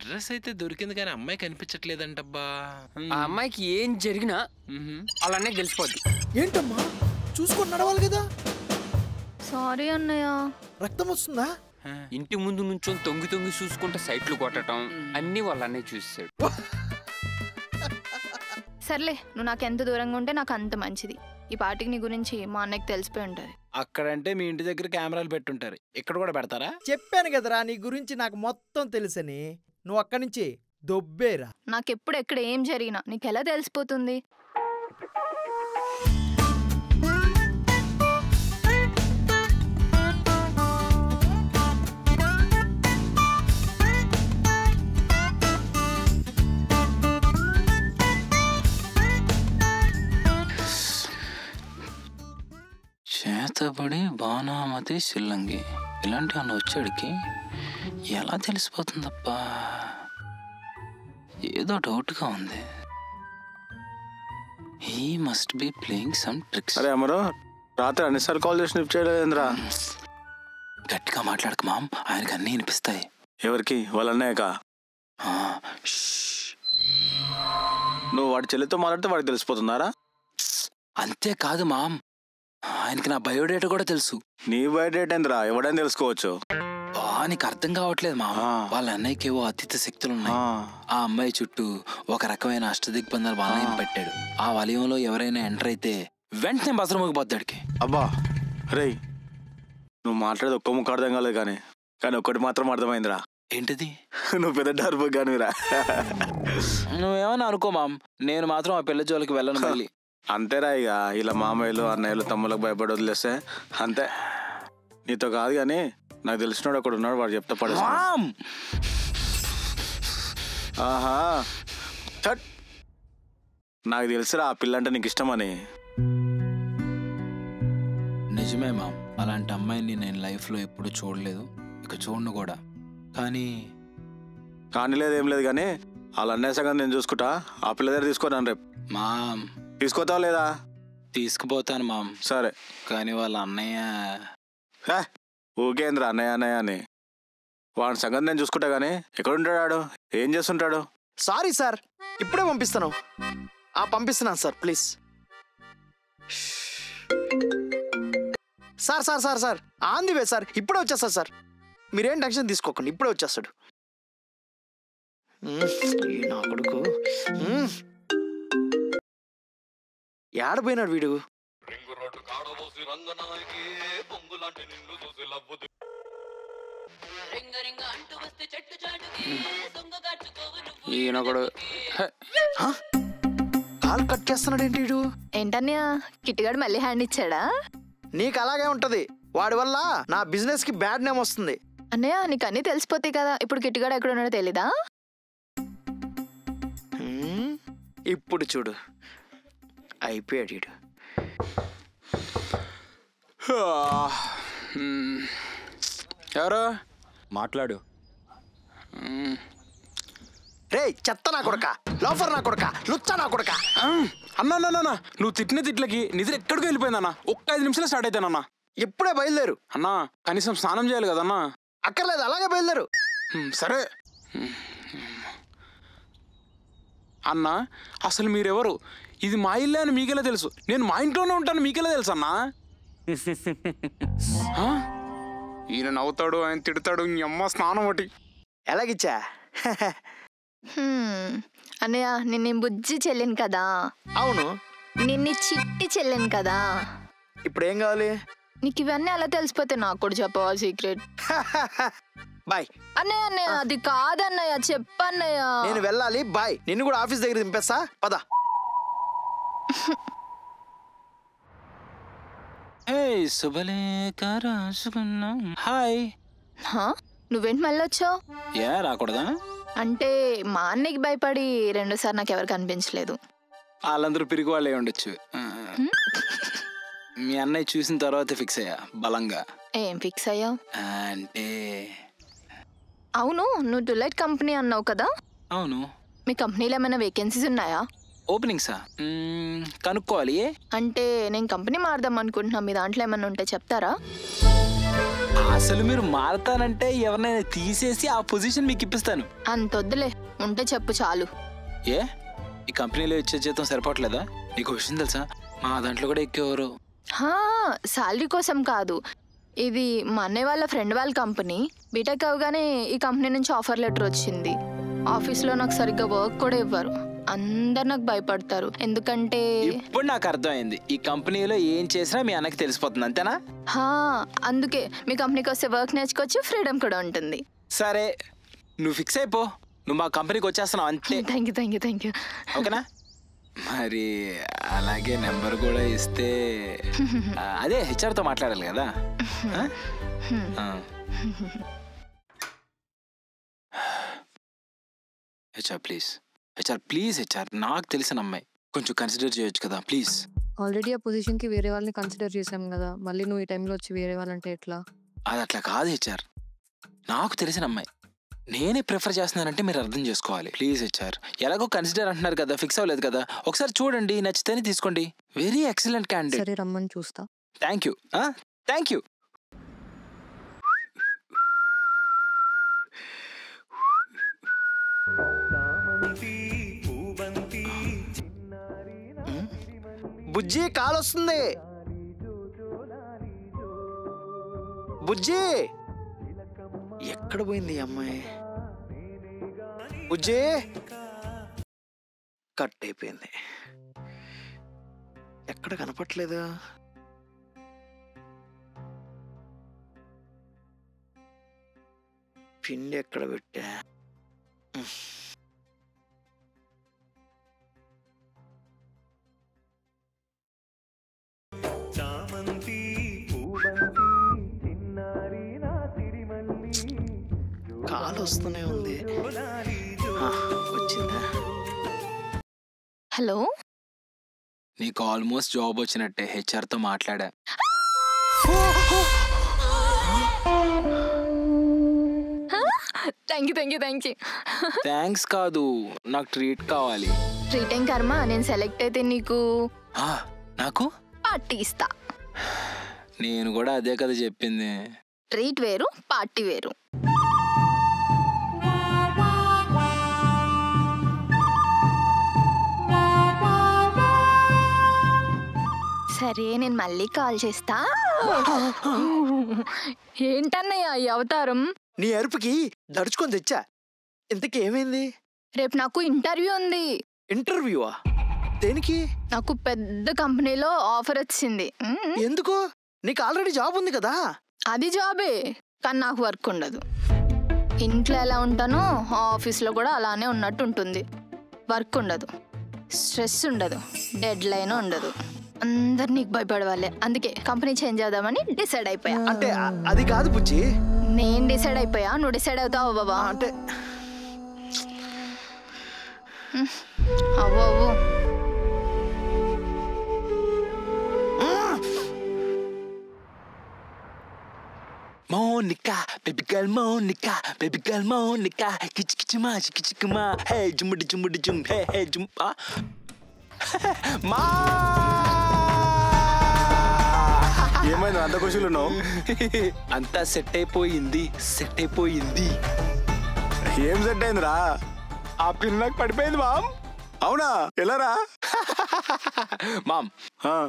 Address అయితే దొరికింది కానీ అమ్మాయి కనిపించట్లేదంటబ్బా. ఆ అమ్మాయికి ఏం జరిగినా అలానే తెలిసిపోద్ది. ఏంటమ్మా చూసుకొని నడవాలి కదా. సారీ అన్నయ్య. రక్తం వస్తుందా? ఇంటి ముందు నుంచొని తొంగి తొంగి చూసుకుంటే సైట్లు కొట్టడం అన్ని వాళ్ళనే చూసాడు. సర్లే, నువ్వు నాకు ఎంత దూరంగా ఉంటే నాకు అంత మంచిది. ఈ పార్టీకి నీ గురించి మా అన్నయ్యకి తెలిసిపోయి ఉంటది. అక్కడంటే మీ ఇంటి దగ్గర కెమెరాలు పెట్టుంటారు, ఇక్కడ కూడా పెడతారా? చెప్పాను కదరా నీ గురించి నాకు మొత్తం తెలుసని. నువ్వు అక్కడి నుంచి దొబ్బేరా. నాకెప్పుడు ఎక్కడ ఏం జరిగినా నీకెలా తెలిసిపోతుంది? చేతబడి బాణామతి శిల్లంగి ఇలాంటి అన్న వచ్చాడికి ఎలా తెలిసిపోతుందప్పా? ఏదో డౌట్గా ఉంది. He must be playing some tricks. అరే అమరు, రాత్రి అన్నిసార్లు కాల్ చేసి లిఫ్ట్ చేయలేదురా? గట్టిగా మాట్లాడక మామ్, ఆయనకి అన్నీ వినిపిస్తాయి. ఎవరికి? వాళ్ళ అన్నయ్యకా? నువ్వు వాడి చెల్లితో మాట్లాడితే వాడికి తెలిసిపోతున్నారా? అంతేకాదు మామ్, ఆయనకి నా బయోడేటా కూడా తెలుసు. నీ బయోడేటా ఏందిరా? ఎవడైనా తెలుసుకోవచ్చు. నీకు అర్థం కావట్లేదు మా. వాళ్ళ అన్నయ్యకి ఏవో అతీత శక్తులు ఉన్నాయి. ఆ అమ్మాయి చుట్టూ ఒక రకమైన అష్టదిగ్బంధాలు వలయం పెట్టాడు. ఆ వలయంలో ఎవరైనా ఎంటర్ అయితే వెంటనే బసరమోగి పోద్దాడికి. అబ్బా రే, నువ్వు మాట్లాడేది ఒక్క ముక్క అర్థం కాలేదు కానీ ఒక్కటి మాత్రం అర్థమైందిరా. ఏంటిది? నువ్వు పెద్ద డర్బో కానిరా. నువ్వేమన్నా అనుకో మామ్, నేను మాత్రం ఆ పిల్ల జోలికి వెళ్ళను మళ్ళీ. అంతేరా, ఇక ఇలా మామయ్యలు అన్నయ్యలు తమ్ములకు భయపడి వదిలేస్తే అంతే. నీతో కాదు కానీ నాకు తెలిసినోడు ఒకడు ఉన్నాడు, వాడు చెప్తా పడే. ఆహా నాకు తెలుసురా ఆ పిల్ల అంటే నీకు ఇష్టమని. నిజమే మామ్, అలాంటి అమ్మాయిని నేను లైఫ్లో ఎప్పుడు చూడలేదు, ఇక చూడను కూడా. కానీ లేదేం లేదు కానీ వాళ్ళ అన్నయ్య సంగతి నేను చూసుకుంటా. ఆ పిల్ల దగ్గర తీసుకున్నాను రేపు. మామ్ తీసుకొతావు లేదా? తీసుకుపోతాను మామ్. సరే, కానీ వాళ్ళ అన్నయ్య ఊకేంద్ర అన్నయ్య అని. వాడి సంగతి నేను చూసుకుంటా కానీ ఎక్కడుంటాడు, ఏం చేస్తుంటాడు? సారీ సార్, ఇప్పుడే పంపిస్తాను. పంపిస్తున్నాను sir, please. Sir sir sir sir on the way sir, ఇప్పుడే వచ్చేస్తాడు సార్. మీరేం టెన్షన్ తీసుకోకండి, ఇప్పుడే వచ్చేస్తాడు. నా కొడుకు ఏడపోయినాడు వీడు. ఈయనొకడు కాల్ కట్ చేస్తున్నాడు ఏంటి వీడు? ఏంటన్నయ్య, కిట్టిగాడు మళ్ళీ హ్యాండ్ ఇచ్చాడా? నీకు అలాగే ఉంటది, వాడి వల్ల నా బిజినెస్ కి బ్యాడ్ నేమ్ వస్తుంది. అన్నయ్య నీకు అన్నీ తెలిసిపోతాయి కదా, ఇప్పుడు కిట్టిగాడు ఎక్కడ ఉన్నాడో తెలీదా? ఇప్పుడు చూడు, అయిపోయాడు వీడు. ఎవరు మాట్లాడు? రే చెత్త నా కొడక, లోఫర్ నా కొడక, లుచ్చా నా కొడక. అన్నా నువ్వు తిట్టిన తిట్లకి నిద్ర ఎక్కడికి వెళ్ళిపోయిందన్నా. ఒక్క 5 నిమిషాలు స్టార్ట్ అవుతానన్నా. ఎప్పుడే బయలుదేరు అన్నా, కనీసం స్నానం చేయాలి కదన్నా. అక్కర్లేదు, అలాగే బయలుదేరు. సరే అన్నా, అసలు మీరెవరు? ఇది మా ఇల్లే అని మీకెలా తెలుసు? నేను మా ఇంట్లోనే ఉంటాను, మీకెలా తెలుసు అన్నా? ఈయన నవ్వుతాడు, ఆయన తిడతాడు, నీ అమ్మ స్నానం ఒకటి. ఎలాగిచ్చా? అన్నయ్య నిన్ను బుజ్జి చెల్లిను కదా. అవును. నిన్ను చిట్టి చెల్లిను కదా. ఇప్పుడు ఏం కావాలి నీకు? ఇవన్నీ అలా తెలిసిపోతే నాకు కూడా చెప్పవా సీక్రెట్? బాయ్ అన్నయ్య. అన్నయ్య అది కాదన్నయ్య, చెప్పన్నయ్య. నేను వెళ్ళాలి, బాయ్. నిన్ను కూడా ఆఫీస్ దగ్గర దింపేస్తా, పద. హాయ్. నువ్వేంటి మళ్ళీ వచ్చావు? ఏ రాకూడదా? అంటే మా అన్నయ్యకి భయపడి 2 సార్లు నాకు ఎవరు కనిపించలేదు. వాళ్ళందరూ పిరిగి వాళ్ళే ఉండొచ్చు. మీ అన్నయ్య చూసిన తర్వాత ఫిక్స్ అయ్యా బలంగా. ఏం ఫిక్స్ అయ్యావు? అంటే అవును, నువ్వు డులైట్ కంపెనీ అన్నావు కదా. అవును. మీ కంపెనీలో ఏమైనా వేకెన్సీస్ ఉన్నాయా? ఓపెనింగ్సా? కనుక్కోవాలి. అంటే నేను కంపెనీ మారదాం అనుకుంటున్నా, మీ దాంట్లో ఏమైనా ఉంటే చెప్తారా? అసలు మీరు మారతానంటే ఎవరినైనా తీసేసి ఆ పొజిషన్ మీకు ఇప్పిస్తాను. అంతొద్దులే, ఉంటే చెప్పు చాలు. ఏ ఈ కంపెనీలో ఇచ్చే జీతం సరిపోవట్లేదా? నీకు విషయం తెలుసా, మా దాంట్లో కూడా ఎక్కేవారు. శాలరీ కోసం కాదు, ఇది మా అన్నయ్య వాళ్ళ ఫ్రెండ్ వాళ్ళ కంపెనీ. బీటెక్ అవగానే ఈ కంపెనీ నుంచి ఆఫర్ లెటర్ వచ్చింది. ఆఫీస్లో నాకు సరిగ్గా వర్క్ కూడా ఇవ్వరు. అందరు నాకు భయపడతారు. ఎందుకంటే ఇప్పుడు నాకు అర్థమైంది, ఈ కంపెనీలో ఏం చేసినా మీ అన్నకి తెలిసిపోతుంది, అంతేనా? అందుకే మీ కంపెనీకి వస్తే వర్క్ నేర్చుకోవచ్చు, ఫ్రీడమ్ కూడా ఉంటుంది. సరే నువ్వు ఫిక్స్ అయిపో, నువ్వు మా కంపెనీకి వచ్చేస్తున్నావు అంతే. Thank you. ఓకేనా? మరి అలాగే నెంబర్ కూడా ఇస్తే అదే హెచ్ఆర్తో మాట్లాడాలి కదా. హెచ్ఆర్ ప్లీజ్ హెచ్ఆర్, నాకు తెలిసిన అమ్మాయి, కొంచెం కన్సిడర్ చేయొచ్చు కదా ప్లీజ్. ఆల్రెడీ ఆ పొజిషన్కి వేరే వాళ్ళని కన్సిడర్ చేసాం కదా, మళ్ళీ నువ్వు ఈ టైంలో వచ్చి వేరే వాళ్ళంటే ఎట్లా? అది అట్లా కాదు హెచ్ఆర్, నాకు తెలిసిన అమ్మాయి, నేనే ప్రిఫర్ చేస్తున్నానంటే మీరు అర్థం చేసుకోవాలి. ప్లీజ్ హెచ్ఆర్, ఎలాగో కన్సిడర్ అంటున్నారు కదా, ఫిక్స్ అవ్వలేదు కదా, ఒకసారి చూడండి, నచ్చితేనే తీసుకోండి. Very excellent candidate. సరే రమ్మని చూస్తా. Thank you. బుజ్జి కాల్ వస్తుంది. బుజ్జి ఎక్కడ పోయింది అమ్మాయి? బుజ్జి కట్ అయిపోయింది, ఎక్కడ కనపట్లేదు. పిండి ఎక్కడ పెట్టా? కాల్ వస్తూనే ఉంది. వచ్చిందా? హలో, నీకు ఆల్మోస్ట్ జాబ్ వచ్చినట్టే, హెచ్ఆర్తో మాట్లాడా. Thank you. థ్యాంక్స్ కాదు, నాకు ట్రీట్ కావాలి. ట్రీట్ ఏం కర్మ, నేను సెలెక్ట్ అయితే నీకు నాకు పార్టీ ఇస్తా. నేను కూడా అదే కదా చెప్పింది. ట్రీట్ వేరు, పార్టీ వేరు. సరే, నేను మళ్ళీ కాల్ చేస్తా. ఏంటన్నయ్య ఈ అవతారం? నీ అరుపుకి దడుచుకొని తెచ్చా. ఇంతకీ ఏమైంది? రేపు నాకు ఇంటర్వ్యూ ఉంది. ఇంటర్వ్యూవా? దేనికి? నాకు పెద్ద కంపెనీలో ఆఫర్ వచ్చింది. ఎందుకు? నీకు ఆల్రెడీ జాబ్ ఉంది కదా. అది జాబే, కానీ నాకు వర్క్ ఉండదు. ఇంట్లో ఎలా ఉంటానో ఆఫీస్లో కూడా అలానే ఉన్నట్టు ఉంటుంది. వర్క్ ఉండదు, స్ట్రెస్ ఉండదు, డెడ్ లైన్ ఉండదు. అందరు నీకు భయపడవాలే. అందుకే కంపెనీ చేంజ్ చేద్దామని డిసైడ్ అయిపోయా. అంటే అది కాదు బుజ్జి, నేను డిసైడ్ అయిపోయా. నువ్వు డిసైడ్ అవుతావు బాబా? అంటే అవ్వు. Monica, baby girl Monica, baby girl Monica, kichikima, kichikima, hey jumudi jumudi jum, hey jum, మా ఏమైంది అంత ఖుషీలు ఉన్నావు? అంతా సెట్ అయిపోయింది. ఏం సెట్ అయిందిరా? ఆ పిల్ల నాకు పడిపోయింది మామ్. అవునా? ఎలారా? మామ్,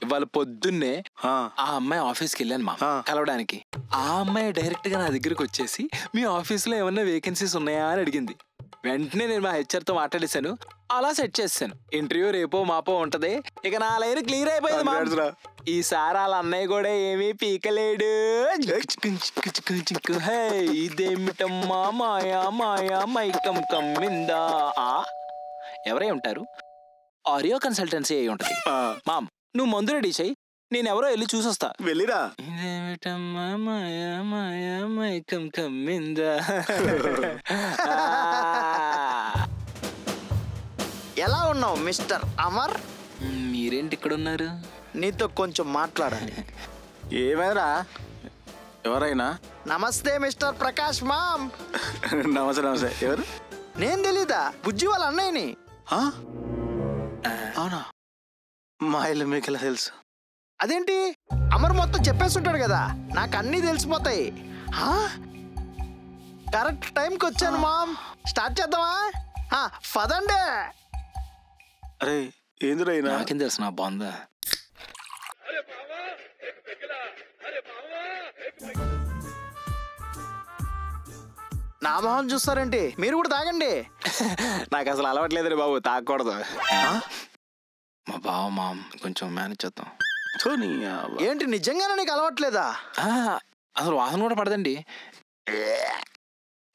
ఇవాళ పొద్దున్నే ఆ అమ్మాయి ఆఫీస్కి వెళ్ళాను మా కలవడానికి. ఆ అమ్మాయి డైరెక్ట్ గా నా దగ్గరకు వచ్చేసి మీ ఆఫీస్ లో ఏమన్నా వేకెన్సీస్ ఉన్నాయా అని అడిగింది. వెంటనే నేను మా హెచ్ఆర్ తో మాట్లాడేశాను, అలా సెట్ చేశాను. ఇంటర్వ్యూ రేపో మాపో ఉంటది. ఇక నా లైన్ క్లియర్ అయిపోయింది. ఈసారి వాళ్ళ అన్నయ్య కూడా ఏమీ పీకలేడు. ఇదేమిటమ్మా మాయా మాయా మైకం కమ్మిందా. ఎవరై ఉంటారు? ఆరియో కన్సల్టెన్సీ అయి ఉంటది. మామ్, నువ్వు మందు రెడీ చెయ్యి, నేను ఎవరో వెళ్ళి చూసొస్తా. వెళ్ళిరా. ఇదేమిటమ్మా మాయా మాయా మైకం కమ్మిందా. ఎలా ఉన్నావు మిస్టర్ అమర్? మీరేంటి ఇక్కడ ఉన్నారు? నీతో కొంచెం మాట్లాడాలి. ఏమైనా ఎవరైనా? నమస్తే మిస్టర్ ప్రకాష్ మామ్. నమస్తే. ఎవరు? నేను తెలీదా? బుజ్జి వాళ్ళ అన్నయ్యని. అవునా? మా ఇల్లు మీకు ఎలా తెలుసు? అదేంటి, అమర్ మొత్తం చెప్పేస్తుంటాడు కదా, నాకు అన్నీ తెలిసిపోతాయి. కరెక్ట్ టైంకి వచ్చాను మామ్. స్టార్ట్ చేద్దామా? పదండి. అరే ఏందిరా అయినా నాకేం తెలుసు నా బాగుందా. నా మొహం చూస్తారేంటి? మీరు కూడా తాగండి. నాకు అసలు అలవాట్లేదు బాబు, తాగకూడదు. మా బావ మామ్ కొంచెం మేనేజ్ చేద్దాం. ఏంటి నిజంగానే నీకు అలవాట్లేదా? అసలు వాసన కూడా పడదండి.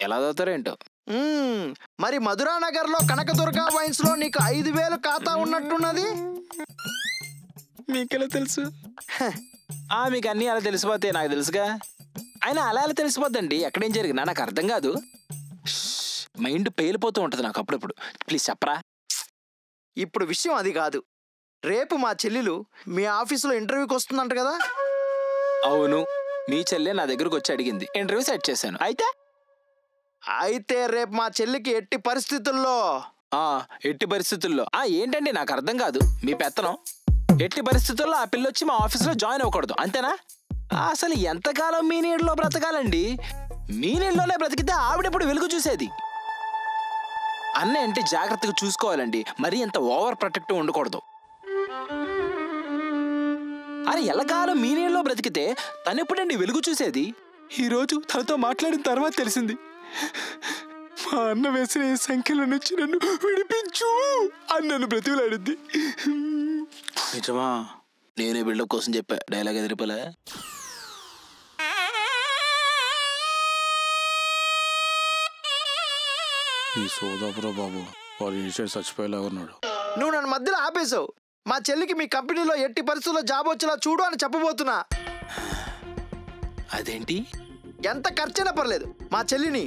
ఎలా తాగుతారో ఏంటో. మరి మధురానగర్ లో కనకదుర్గ వైన్స్ లో నీకు 5,000 ఖాతా ఉన్నట్టున్నది. మీకెలా తెలుసు? మీకు అన్నీ అలా తెలిసిపోతే నాకు తెలుసుగా. అయినా అలా అలా తెలిసిపోద్దండి, ఎక్కడేం జరిగినా నాకు అర్థం కాదు. మైండ్ పేలిపోతూ ఉంటుంది నాకు అప్పుడప్పుడు. ప్లీజ్ చెప్పరా. ఇప్పుడు విషయం అది కాదు. రేపు మా చెల్లెలు మీ ఆఫీసులో ఇంటర్వ్యూకి వస్తుందంట కదా? అవును, మీ చెల్లె నా దగ్గరకు వచ్చి అడిగింది, ఇంటర్వ్యూ సెట్ చేశాను. అయితే రేపు మా చెల్లికి ఎట్టి పరిస్థితుల్లో ఎట్టి పరిస్థితుల్లో ఏంటండి నాకు అర్థం కాదు మీ పెత్తనం. ఎట్టి పరిస్థితుల్లో ఆ పిల్లొచ్చి మా ఆఫీసులో జాయిన్ అవ్వకూడదు, అంతేనా? అసలు ఎంతకాలం మీ నీళ్ళలో బ్రతకాలండి? మీ నీళ్ళలోనే బ్రతికితే ఆవిడెప్పుడు వెలుగు చూసేది. అన్న అంటే జాగ్రత్తగా చూసుకోవాలండి, మరీ అంత ఓవర్ ప్రొటెక్టివ్ ఉండకూడదు. అరే ఎల్లకాలం మీ నీళ్ళలో బ్రతికితే తనెప్పుడండి వెలుగు చూసేది? ఈరోజు తనతో మాట్లాడిన తర్వాత తెలిసింది, మా అన్న వేసిన ఈ సంఖ్యల నుంచి నన్ను విడిపించు అని నన్ను బ్రతిమలాడింది. నిజమా? నేనే బిల్డప్ కోసం చెప్పా, డైలాగ్ ఎదిరిపోలే. నీ సోదాపురా బాబు, వాడు ఇన్సైడ్ చచ్చిపోయేలాగా ఉన్నాడు. నువ్వు నన్ను మధ్యలో ఆపేశావు. మా చెల్లికి మీ కంపెనీలో ఎట్టి పరిస్థితుల్లో జాబ్ వచ్చేలా చూడు అని చెప్పబోతున్నా. అదేంటి? ఎంత ఖర్చైనా పర్లేదు, మా చెల్లిని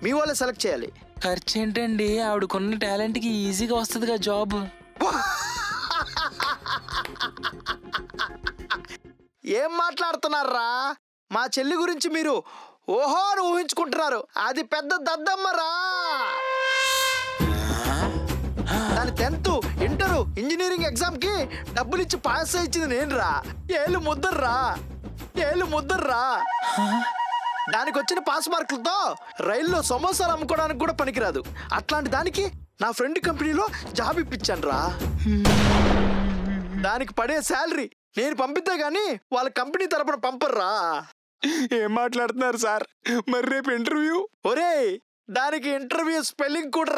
మీ వాళ్ళే సెలెక్ట్ చేయాలి. ఖర్చు ఏంటండి? ఆవిడకున్న టాలెంట్కి ఈజీగా వస్తుందిగా జాబ్. ఏం మాట్లాడుతున్నారా? మా చెల్లి గురించి మీరు ఓహో అని ఊహించుకుంటున్నారు. అది పెద్ద దద్దమ్మరా. దాని 10th ఇంటర్ ఇంజనీరింగ్ ఎగ్జామ్ కి డబ్బులు ఇచ్చి పాస్ ఇచ్చింది నేను రా. ఏళ్ళు ముద్దర్రా. దానికి వచ్చిన పాస్ మార్కులతో రైల్లో సమోసాలు అమ్ముకోవడానికి కూడా పనికిరాదు. అట్లాంటి దానికి నా ఫ్రెండ్ కంపెనీలో జాబ్ ఇప్పించాను రా. దానికి పడే శాలరీ నేను పంపితే గానీ వాళ్ళ కంపెనీ తరపున పంపర్రా. ఏం మాట్లాడుతున్నారు సార్? మరి రేపు ఇంటర్వ్యూ? ఒరేయ్, దానికి ఇంటర్వ్యూ స్పెల్లింగ్ కూడా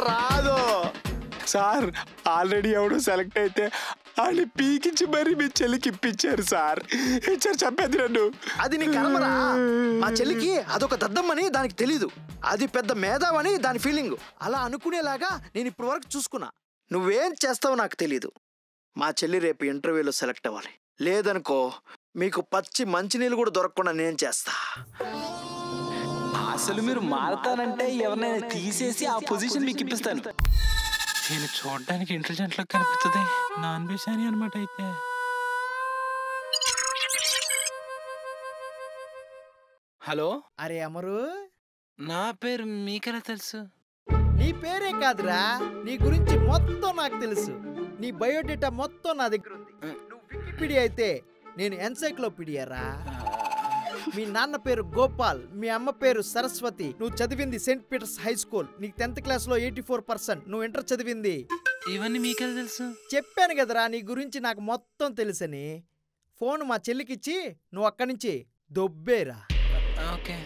రాదు. సార్ ఆల్రెడీ ఎవడో సెలెక్ట్ అయితే అని పీకించి మరి మీ చెల్లికి ఇప్పించారు సార్. ఇచ్చారు చెప్పేది నన్ను. అది నీ కర్మరా. మా చెల్లికి అదొక దద్దమ్మని దానికి తెలీదు. అది పెద్ద మేధావని దాని ఫీలింగ్. అలా అనుకునేలాగా నేను ఇప్పటి వరకు చూసుకున్నా. నువ్వేం చేస్తావో నాకు తెలీదు. మా చెల్లి రేపు ఇంటర్వ్యూలో సెలెక్ట్ అవ్వాలి. లేదనుకో మీకు పచ్చి మంచినీళ్ళు కూడా దొరకకుండా నేను చేస్తా. అసలు మీరు మారతానంటే ఎవరినైనా తీసేసి ఆ పొజిషన్ మీకు ఇప్పిస్తాను. నేను చూడడానికి ఇంటెలిజెంట్ లా కనిపిస్తుంది, నాన్ బేషాని అనమాట. అయితే హలో. అరే అమరు, నా పేరు మీకెలా తెలుసు? నీ పేరే కాదురా, నీ గురించి మొత్తం నాకు తెలుసు. నీ బయోడేటా మొత్తం నా దగ్గర ఉంది. నువ్వు వికీపీడియా అయితే నేను ఎన్సైక్లోపీడియా రా. మీ నాన్న పేరు గోపాల్, మీ అమ్మ పేరు సరస్వతి. నువ్వు చదివింది సెయింట్ పీటర్స్ హై స్కూల్. నీకు 10th క్లాస్లో 84%. నువ్వు ఇంటర్ చదివింది. ఇవన్నీ మీకెలా తెలుసు? చెప్పాను కదరా నీ గురించి నాకు మొత్తం తెలుసని. ఫోన్ మా చెల్లికిచ్చి నువ్వు అక్కడి నుంచి దొబ్బేరా. ఓకే.